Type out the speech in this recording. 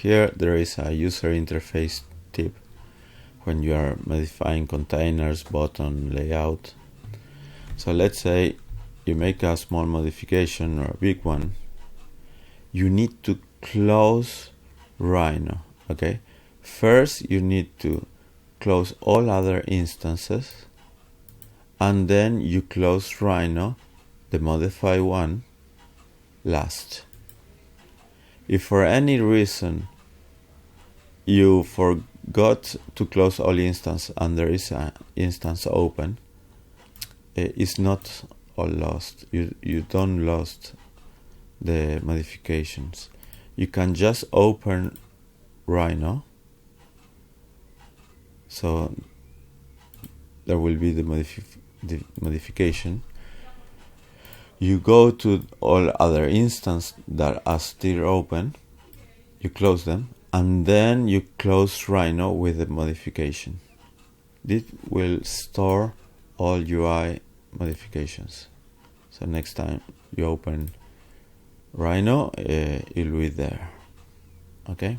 Here there is a user interface tip when you are modifying containers, button, layout. So let's say you make a small modification or a big one. You need to close Rhino. Okay, first you need to close all other instances, and then you close Rhino, the modify one, last. If for any reason you forgot to close all instances and there is an instance open, it's not all lost. You don't lost the modifications. You can just open Rhino, so there will be the modification. You go to all other instances that are still open, you close them, and then you close Rhino with the modification. This will store all UI modifications. So next time you open Rhino, it will be there. Okay.